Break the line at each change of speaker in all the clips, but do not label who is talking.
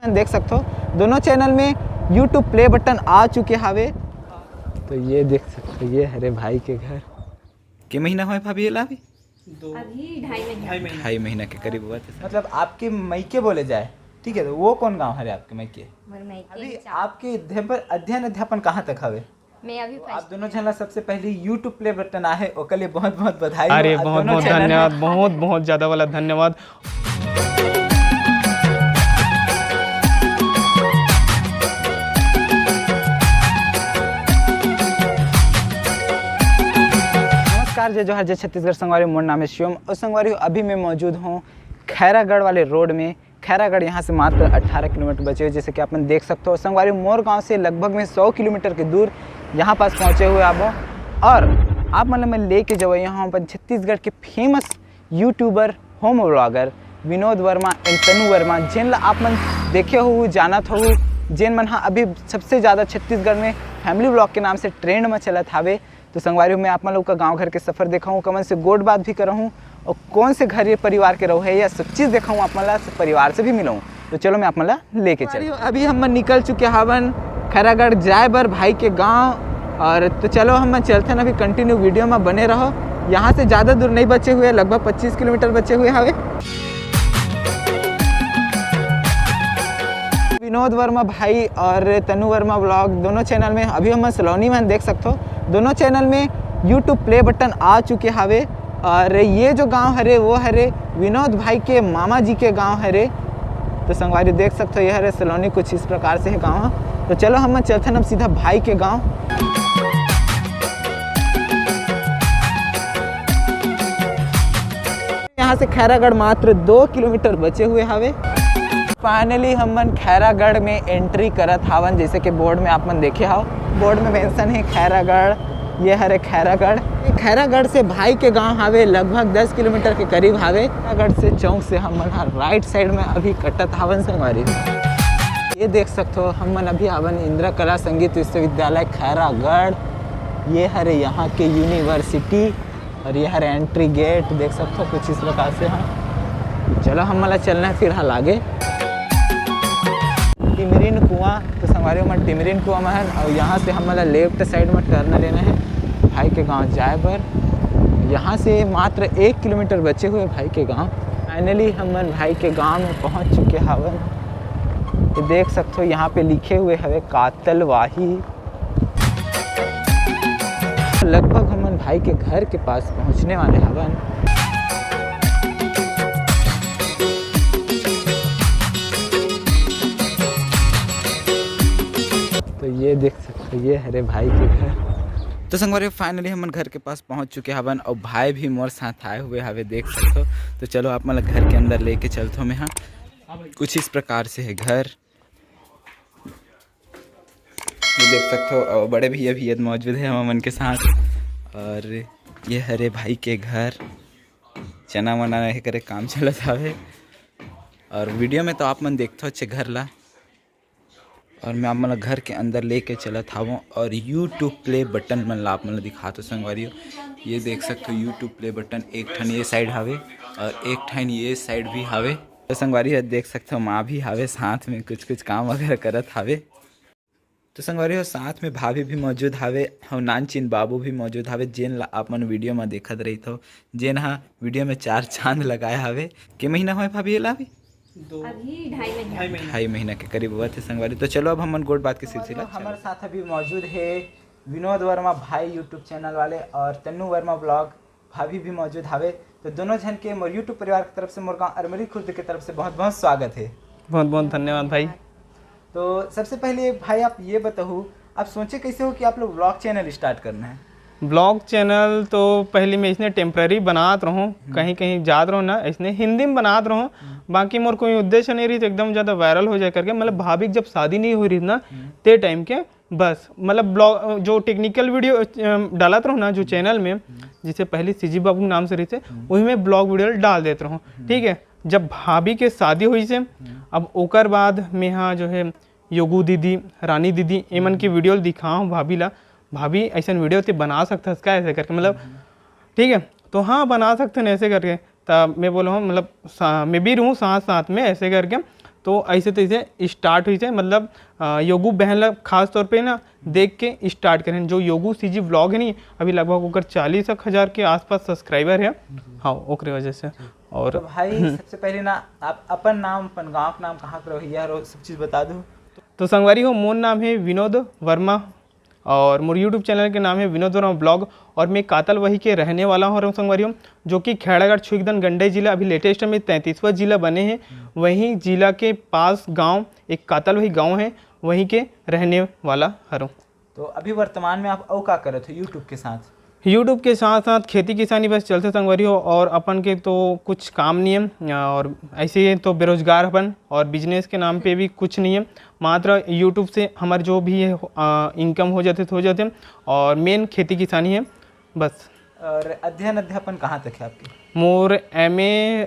देख सकते हो दोनों चैनल में YouTube प्ले बटन आ चुके हावे। तो ये देख सकते हो, ये हरे भाई के घर के महीना हुआ भाभी ये अभी
अभी 2.5
महीना के करीब हुआ था। मतलब आपके मैके बोले जाए, ठीक है, तो वो कौन गांव है आपके मैके? अभी आपके अध्ययन अध्यापन कहाँ तक हवे?
मैं अभी
आप दोनों चैनल सबसे पहले YouTube प्ले बटन आहे ओके लिए बहुत बहुत बधाई।
अरे बहुत बहुत धन्यवाद, बहुत बहुत ज़्यादा वाला धन्यवाद।
नमस्कार जय जोहार जय छत्तीसगढ़ संगवारी, मोर नाम है शिवम और संगवारी अभी मैं मौजूद हूँ खैरागढ़ वाले रोड में। खैरागढ़ यहाँ से मात्र 18 किलोमीटर बचे हुए, जैसे कि आप देख सकते हो। संगवारी मोर गांव से लगभग में 100 किलोमीटर के दूर यहाँ पास पहुँचे हुए आप। और आप मतलब मैं लेके जाओ यहाँ पर छत्तीसगढ़ के famous YouTuber home vlogger Vinod Verma and Tanu Verma, जिन आप मन देखे हो जानत हो, जिन मन हाँ अभी सबसे ज़्यादा छत्तीसगढ़ में फैमिली व्लॉग के नाम से ट्रेंड में चलत हावे। तो संगवारी मैं आप लोग का गांव घर के सफ़र देखा हूँ, कमन से गोड बात भी करा हूँ और कौन से घर ये परिवार के रहो है या सब चीज़ देखा हूँ, आप मला परिवार से भी मिला हूँ। तो चलो मैं आप मला लेके चल। अभी हम निकल चुके हवन खैरागढ़ जाए बर भाई के गाँव। और तो चलो हम चलते अभी कंटिन्यू वीडियो में बने रहो। यहाँ से ज़्यादा दूर नहीं बचे हुए, लगभग 25 किलोमीटर बचे हुए हवे। विनोद वर्मा भाई और तनु वर्मा ब्लॉग दोनों चैनल में अभी हम सलोनी में देख सकते हो, दोनों चैनल में YouTube प्ले बटन आ चुके हावे। और ये जो गांव हरे वो हरे विनोद भाई के मामा जी के गांव हरे। तो संगवारी देख सकते हो ये हरे सलोनी कुछ इस प्रकार से है गांव। तो चलो हम चलते हैं अब सीधा भाई के गांव। यहाँ से खैरागढ़ मात्र 2 किलोमीटर बचे हुए हावे। फाइनली हमन खैरागढ़ में एंट्री करत हावन, जैसे कि बोर्ड में आप मन देखे हाव, बोर्ड में मेंशन है खैरागढ़। ये हरे खैरागढ़। खैरागढ़ से भाई के गांव हावे लगभग 10 किलोमीटर के करीब हावे। खैरागढ़ से चौक से हमन राइट साइड में अभी कटत हावन संगवारी। ये देख सकते हो हमन अभी हावन इंदिरा कला संगीत विश्वविद्यालय खैरागढ़। ये हरे यहाँ के यूनिवर्सिटी और ये हरे एंट्री गेट देख सकते हो कुछ इस प्रकार से। हाँ चलो हम मला चलना है फिर हाल आगे टिमरिन कुआं। तो संगवारी में टिमरिन कुआं में है और यहाँ से हम मतलब लेफ्ट साइड में टर्न लेना है भाई के गांव जाए पर। यहाँ से मात्र 1 किलोमीटर बचे हुए भाई के गांव। फाइनली हम भाई के गांव में पहुँच चुके हवन। तो देख सकते हो यहाँ पे लिखे हुए हवे कातलवाही। लगभग हम भाई के घर के पास पहुँचने वाले हवन। तो ये देख सकते हो ये हरे भाई के घर। तो संगवारी फाइनली हम घर के पास पहुंच चुके हवन और भाई भी मोर साथ आए हुए हवे देख सकते हो। तो चलो आप मतलब घर के अंदर लेके चलते हो। मैं हाँ कुछ इस प्रकार से है घर, ये देख सकते हो। और बड़े भैया भी मौजूद है हम मन के साथ। और ये हरे भाई के घर चना वना रहे करे काम चलत हवे। और वीडियो में तो आप मन देखते हो अच्छे घर ला। और मैं आप मतलब घर के अंदर लेके चलत हूँ और YouTube प्ले बटन मन ला आप मतलब दिखाते संगवारी। ये देख सकते हो YouTube प्ले बटन एक ठन ये साइड हावे और एक ठन ये साइड भी हावे। तो संगवारी देख सकते हो माँ भी हावे साथ में कुछ कुछ काम वगैरह करत हावे। तो संगवारी हो साथ में भाभी भी मौजूद हावे और नानचिन बाबू भी मौजूद हावे, जेन ला आप मन वीडियो में देखत रही हो, जेन हाँ वीडियो में 4 चांद लगाए हावे। के महीना हुआ भाभी ये अभी
अभी 2.5
महीना के करीब हुआ थे संगवारी। तो चलो अब हम गोड बात के सिलसिला। हमारे साथ अभी मौजूद है विनोद वर्मा भाई यूट्यूब चैनल वाले और तनु वर्मा ब्लॉग भाभी भी मौजूद हावे। तो दोनों जन के मोर यूट्यूब परिवार की तरफ से मोर गाँव अरमरी खुर्द की तरफ से बहुत बहुत स्वागत है।
बहुत बहुत धन्यवाद भाई।
तो सबसे पहले भाई आप ये बताओ, आप सोचे कैसे हो कि आप लोग ब्लॉग चैनल स्टार्ट करना है?
ब्लॉग चैनल तो पहले मैं इसने टेम्पररी बनात रहूँ, कहीं कहीं जात रहूँ ना, इसने हिंदी में बनात रहूँ। बाकी मोर कोई उद्देश्य नहीं रही तो एकदम ज़्यादा वायरल हो जाए करके। मतलब भाभी जब शादी नहीं हुई रही ना ते टाइम के बस मतलब ब्लॉग जो टेक्निकल वीडियो डालत रहूँ ना जो चैनल में, जिसे पहले सीजी बाबू नाम से रही थे, वही में ब्लॉग वीडियो डाल देते रहूँ। ठीक है, जब भाभी के शादी हुई से अब ओकर बाद मैं यहाँ जो है योगू दीदी रानी दीदी एमन की वीडियो दिखाऊँ भाभी ला, भाभी ऐसा वीडियो तो बना सकता है इसका ऐसे करके, मतलब ठीक है। तो हाँ बना सकते हैं ऐसे करके। तब मैं बोला हूँ मतलब मैं भी रहूँ साथ साथ में ऐसे करके। तो ऐसे तैसे स्टार्ट हुई थे, मतलब योगू बहन लोग खास तौर पे ना देख के स्टार्ट करें। जो योगू सीजी व्लॉग है नहीं, अभी लगभग ओकर 40,000 के आसपास सब्सक्राइबर है। हाँ, ओकरे वजह से। और
तो भाई सबसे पहले ना आप अपन नाम, अपन गाँव का नाम, कहाँ का रहिया और सब चीज़ बता दो।
तो संगवारी हो, मोर नाम है विनोद वर्मा और मोर यूट्यूब चैनल के नाम है विनोद वर्मा ब्लॉग, और मैं कातल वही के रहने वाला हूँ संगवारी हो, जो कि खैरागढ़ छुईकदन गंडई जिला, अभी लेटेस्ट में 33वां जिला बने हैं। वहीं जिला के पास गांव एक कातल वही गांव है, वहीं के रहने वाला हूँ।
तो अभी वर्तमान में आप का करत हो यूट्यूब के साथ?
यूट्यूब के साथ साथ खेती किसानी बस चलते संगवारी हो, और अपन के तो कुछ काम नहीं है, और ऐसे ही तो बेरोजगार अपन, और बिजनेस के नाम पे भी कुछ नहीं है। मात्र यूट्यूब से हमारे जो भी है इनकम हो जाते, और मेन खेती किसानी है बस।
और अध्ययन अध्यापन कहाँ तक है आपकी?
मोर MA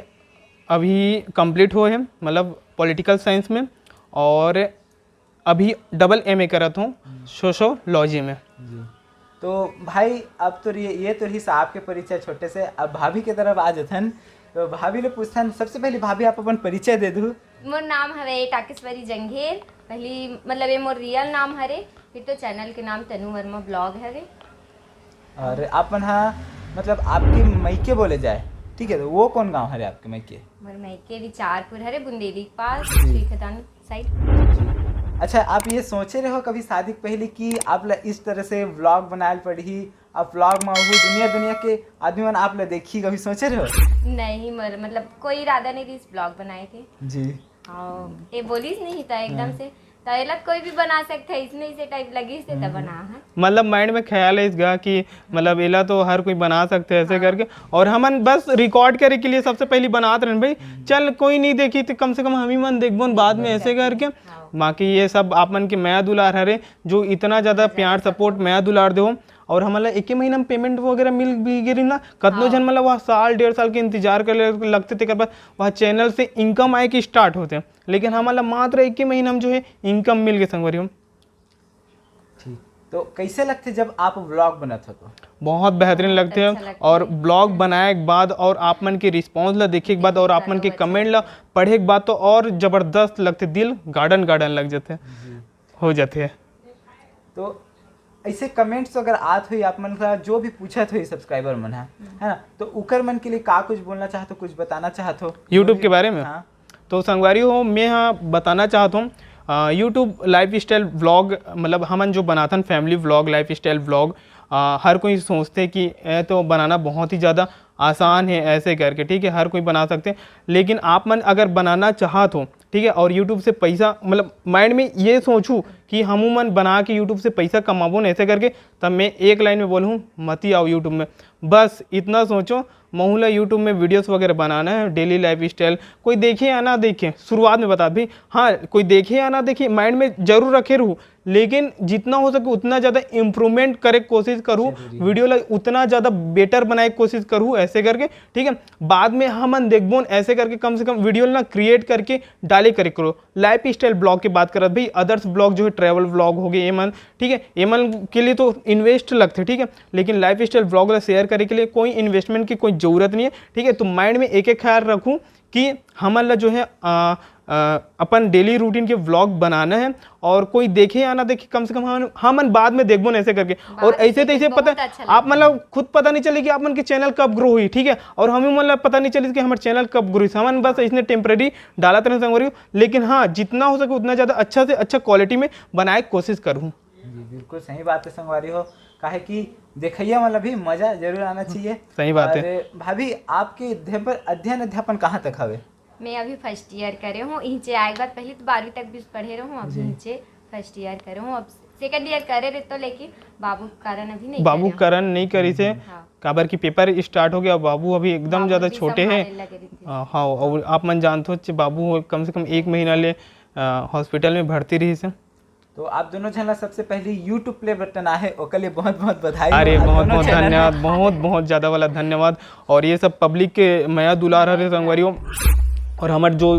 अभी कंप्लीट हुए हैं, मतलब पॉलिटिकल साइंस में, और अभी डबल MA करत हूँ सोशोलॉजी में।
तो भाई अब तो ये तो रही साहब के परिचय छोटे से, अब भाभी के तरफ आ जथन। तो भाभी ले पूछथन, सबसे पहले भाभी आप अपन परिचय दे दू।
मोर नाम हवे टाकेश्वरी जंघेल, पहली मतलब ये मोर रियल नाम हरे, फिर तो चैनल के नाम तनु वर्मा ब्लॉग हरे।
और अपन हाँ मतलब आपके मैके बोले जाए, ठीक है, तो वो कौन गांव हरे आपके मैके?
मोर मैके विचारपुर हरे, बुंदेली के पास, खदान साइड।
अच्छा, आप ये सोचे रहे हो कभी शादी के पहले कि आप ला इस तरह से व्लॉग बनाए पड़ी, आप व्लॉग में दुनिया के आदमी मन आप ला देखी, कभी सोचे रहे हो?
नहीं, मोर मतलब कोई इरादा नहीं थी इस ब्लॉग बनाए के
जी।
हाँ, ये बोलीस नहीं था एकदम से, तो अलग कोई भी बना सकता है, इसमें इसे टाइप लगी से तब बना है।
मतलब माइंड में ख्याल है इसका कि मतलब एला तो हर कोई बना सकते हैं ऐसे करके, और हमन बस रिकॉर्ड करे के लिए सबसे पहले बनाते रहे भाई, चल कोई नहीं देखी तो कम से कम हम ही मन देखबो बाद में ऐसे करके। बाकी ये सब आप मन के मैं दुलार हरे, जो इतना ज़्यादा प्यार सपोर्ट मैं दुलार दो, और हमारा एक ही महीना में पेमेंट वगैरह मिल भी गिरी ना, कतनो जन मतलब वह साल 1.5 साल के इंतजार कर लगते थे, बाद वह चैनल से इनकम आए कि स्टार्ट होते हैं, लेकिन हमारा मात्र एक ही महीना में जो है इनकम मिल गए संगवारी हम।
ठीक, तो कैसे लगते जब आप व्लॉग बनाते हो? तो
बहुत बेहतरीन लगते हैं, और ब्लॉग बनाए के बाद और आप मन के रिस्पॉन्स ला देखे के बाद और आप मन के कमेंट ला पढ़े के बाद तो और ज़बरदस्त लगते, दिल गार्डन लग जाते हो जाते हैं।
तो ऐसे कमेंट्स अगर आत हुई आप मन का जो भी पूछत हुई सब्सक्राइबर मन है ना, तो उकर मन के लिए का कुछ बोलना चाहते हो, कुछ बताना चाहते हो
यूट्यूब के बारे में?
हाँ।
तो संगवारी हो, मैं हाँ बताना चाहता हूँ, यूट्यूब लाइफ स्टाइल व्लॉग मतलब हमन जो बनाथन family vlog, life style vlog, हर कोई सोचते कि तो बनाना बहुत ही ज़्यादा आसान है ऐसे करके, ठीक है, हर कोई बना सकते हैं, लेकिन आप मन अगर बनाना चाहत हो, ठीक है, और यूट्यूब से पैसा मतलब माइंड में ये सोचूं कि हम मन बना के यूट्यूब से पैसा कमाबो न ऐसे करके, तब मैं एक लाइन में बोलूँ, मत ही आओ यूट्यूब में। बस इतना सोचो, महूला यूट्यूब में वीडियोस वगैरह बनाना है, डेली लाइफ स्टाइल, कोई देखे या ना देखे, शुरुआत में बता भी, हाँ कोई देखे या ना देखे माइंड में जरूर रखे रहूँ, लेकिन जितना हो सके उतना ज़्यादा इम्प्रूवमेंट करे कोशिश करूँ, वीडियो ला उतना ज़्यादा बेटर बनाए कोशिश करूँ ऐसे करके, ठीक है। बाद में हमन देखबो ऐसे करके कम से कम वीडियो ना क्रिएट करके डाले करे करो। लाइफ स्टाइल ब्लॉग की बात करत भाई, अदर्स ब्लॉग जो है ट्रैवल ब्लॉग हो गए एमन, ठीक है, एमन के लिए तो इन्वेस्ट लगते, ठीक है, लेकिन लाइफ स्टाइल ब्लॉग ला शेयर करे के लिए कोई इन्वेस्टमेंट की कोई ज़रूरत नहीं है, ठीक है। तो माइंड में एक एक ख्याल रखूँ कि हमन ला जो है अपन डेली रूटीन के व्लॉग बनाना है, और कोई देखे या ना देखे कम से कम हमन बाद में देखबो ऐसे करके, और ऐसे तैसे पता आप मतलब खुद पता नहीं चले कि आप मन के चैनल कब ग्रो हुई, ठीक है, और हमें मतलब पता नहीं चली कि हमारे चैनल कब ग्रो हुई, हमन बस इसने टेम्परेरी डाला तरह संगवारी, लेकिन हाँ जितना हो सके उतना ज़्यादा अच्छा से अच्छा क्वालिटी में बनाए कोशिश करूँ।
जी बिल्कुल सही बात है संगवारी हो, काहे कि देखिए मतलब भी मजा जरूर आना चाहिए।
सही बात है।
भाभी आपके अध्ययन अध्यापन कहाँ तक हवे?
मैं अभी फर्स्ट ईयर करे हूँ, नीचे आए बाद पहले तो 12वीं तक भी पढ़े रहूँ, अब नीचे फर्स्ट ईयर करे हूँ, अब सेकंड ईयर करे रहे तो, लेकिन बाबू कारण अभी नहीं,
बाबू कारण नहीं करी से, काबर की पेपर स्टार्ट हो गया, बाबू अभी एकदम ज़्यादा छोटे हैं। हाँ, और आप मन जानते हो बाबू कम से कम 1 महीना ले हॉस्पिटल में भर्ती रही से।
तो आप दोनों चैनल सबसे पहले यूट्यूब प्ले बटन आए ओके लिए बहुत बहुत बधाई।
अरे बहुत बहुत धन्यवाद, बहुत बहुत ज़्यादा वाला धन्यवाद। और ये सब पब्लिक के मया दुलार हरे संगवारियों, और हमारे जो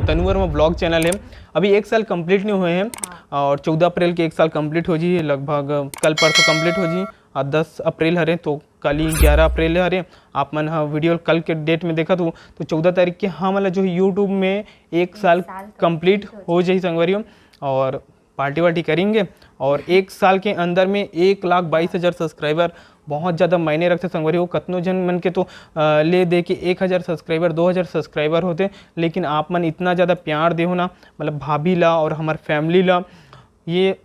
तनु वर्मा ब्लॉग चैनल है अभी 1 साल कंप्लीट नहीं हुए हैं, और 14 अप्रैल के 1 साल कंप्लीट हो जी, लगभग कल परसों कंप्लीट हो जी। 10 अप्रैल हरे तो कल ही 11 अप्रैल हरे आप मन हाँ वीडियो कल के डेट में देखा तो 14 तारीख के हाँ मतलब जो यूट्यूब में 1 साल कंप्लीट हो जाए संगवारियों और पार्टी वार्टी करेंगे और 1 साल के अंदर में 1,22,000 सब्सक्राइबर बहुत ज़्यादा मायने रखते संगवारी। वो कतनों जन मन के तो ले दे के 1,000 सब्सक्राइबर 2,000 सब्सक्राइबर होते, लेकिन आप मन इतना ज़्यादा प्यार देहो ना मतलब भाभी ला और हमारे फैमिली ला ये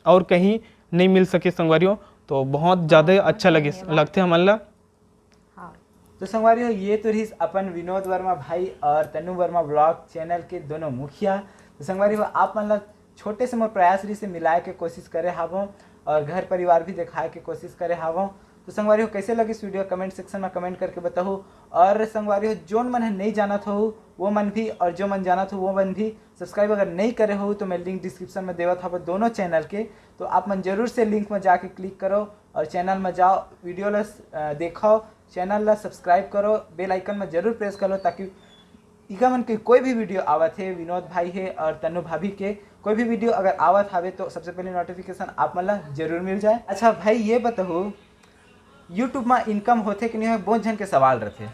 और कहीं नहीं मिल सके संगवारियों। तो बहुत ज़्यादा अच्छा लगते हमारे ला।
तो संगवारियों ये तो रही अपन विनोद वर्मा भाई और तनु वर्मा ब्लॉग चैनल के दोनों मुखिया। तो संगवारियों आप मतलब छोटे से मोर प्रयास रही से मिलाए के कोशिश करे हावों और घर परिवार भी दिखाए के कोशिश करे हावों। तो संगवारियों कैसे लगी इस वीडियो कमेंट सेक्शन में कमेंट करके बताओ। और संगवारियों जो मन नहीं जाना था वो मन भी और जो मन जाना था वो मन भी सब्सक्राइब अगर नहीं करे हो तो मैं लिंक डिस्क्रिप्शन में देवा था दोनों चैनल के। तो आप मन जरूर से लिंक में जाके क्लिक करो और चैनल में जाओ, वीडियो ला देखो, चैनल ला सब्सक्राइब करो, बेल आइकन में जरूर प्रेस करो ताकि इका मन के कोई भी वीडियो आवत है विनोद भाई है और तनु भाभी के कोई भी वीडियो अगर आवत हावे तो सबसे पहले नोटिफिकेशन आप मन ला जरूर मिल जाए। अच्छा भाई ये बताओ यूट्यूब में इनकम होते कि नहीं हो बहुत जन के सवाल रहते,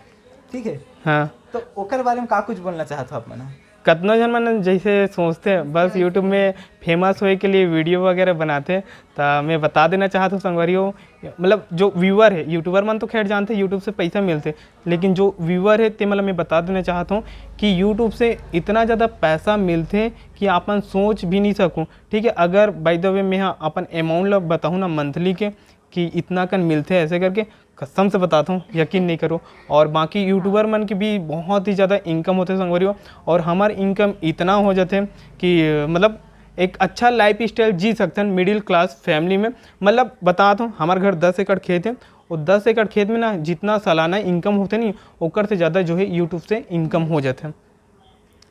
ठीक है
हाँ
तो ओकर बारे में का कुछ बोलना चाहते हो आप मन?
कतनों जन मन जैसे सोचते हैं बस यूट्यूब में फेमस होए के लिए वीडियो वगैरह बनाते, तो मैं बता देना चाहता हूँ संगवारियों मतलब जो व्यूअर है यूट्यूबर मन तो खैर जानते हैं यूट्यूब से पैसा मिलते, लेकिन जो व्यूअर है ते मतलब मैं बता देना चाहता हूँ कि यूट्यूब से इतना ज़्यादा पैसा मिलते कि आपन सोच भी नहीं सकूँ। ठीक है, अगर बाय द वे मैं अपन अमाउंट बताऊँ ना मंथली के कि इतना कन मिलते हैं ऐसे करके कसम से बताता हूँ, यकीन नहीं करो। और बाकी यूट्यूबर मन की भी बहुत ही ज़्यादा इनकम होते संगवारियों और हमार इनकम इतना हो जाते कि मतलब एक अच्छा लाइफ स्टाइल जी सकते हैं मिडिल क्लास फैमिली में। मतलब बताता हूँ हमारे घर 10 एकड़ खेत है और 10 एकड़ खेत में ना जितना सालाना इनकम होते नहीं ओकर से ज़्यादा जो है यूट्यूब से इनकम हो जाते हैं।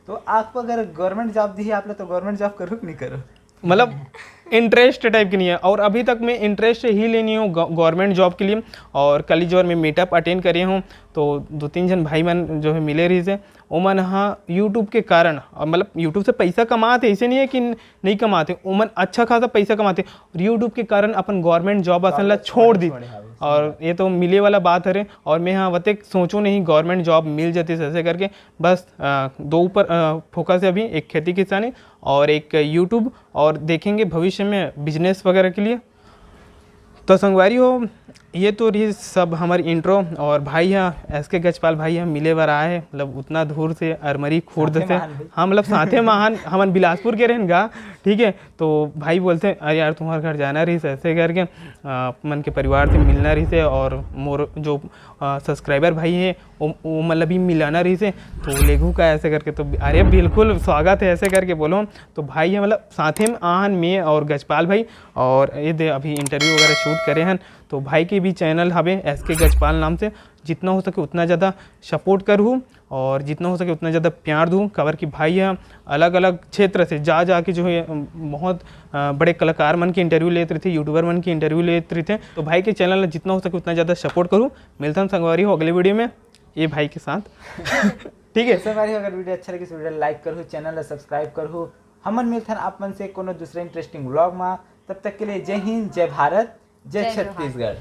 तो आपको अगर गवर्नमेंट जॉब दी है आप लोग तो गवर्नमेंट जॉब करो कि नहीं करो?
मतलब इंटरेस्ट टाइप की नहीं है और अभी तक मैं इंटरेस्ट ही लेनी हूँ गवर्नमेंट जॉब के लिए। और कल ही जो मैं मीटअप अटेंड करे हूँ तो 2-3 जन भाई मन जो है मिले रही से ओमन हाँ यूट्यूब के कारण मतलब यूट्यूब से पैसा कमाते, ऐसे नहीं है कि नहीं कमाते, ओमन अच्छा खासा पैसा कमाते और यूट्यूब के कारण अपन गवर्नमेंट जॉब असल छोड़ दी और ये तो मिले वाला बात है। और मैं हाँ वते सोचूँ नहीं गवर्नमेंट जॉब मिल जाती ऐसे करके, बस 2 ऊपर फोकस है अभी, एक खेती किसानी और एक यूट्यूब और देखेंगे भविष्य में बिजनेस वगैरह के लिए। तो संगवारी हो ये तो रही सब हमारी इंट्रो। और भाई यहाँ एसके गजपाल भाई यहाँ मिले बार आए मतलब उतना दूर से अरमरी खुर्द से, हाँ मतलब साथे महान हमन बिलासपुर के रहन गा, ठीक है। तो भाई बोलते अरे यार तुम्हारे घर जाना रही से ऐसे करके मन के परिवार से मिलना रही से और मोर जो सब्सक्राइबर भाई है वो मतलब ही मिलाना रही से तो लेगू का ऐसे करके। तो अरे बिल्कुल स्वागत है ऐसे करके बोलो। तो भाई है मतलब साथे में आहन में और गजपाल भाई और ये दे अभी इंटरव्यू वगैरह शूट करे हैं। तो भाई के भी चैनल हवे एसके गजपाल नाम से, जितना हो सके उतना ज़्यादा सपोर्ट करूँ और जितना हो सके उतना ज़्यादा प्यार दूँ। खबर कि भाई है अलग अलग क्षेत्र से जा के जो है बहुत बड़े कलाकार मन की इंटरव्यू लेते रहे थे, यूट्यूबर मन की इंटरव्यू लेते रहे थे। तो भाई के चैनल जितना हो सके उतना ज़्यादा सपोर्ट करूँ। मिलता हूँ संगवारी हो अगले वीडियो में ये भाई के साथ, ठीक है।
संगवारी अगर वीडियो अच्छा लगे वीडियो लाइक करूँ, चैनल सब्सक्राइब करूँ। हमन मिलते हैं आप मन से कोनो दूसरे इंटरेस्टिंग व्लॉग में। तब तक के लिए जय हिंद, जय भारत, जय छत्तीसगढ़।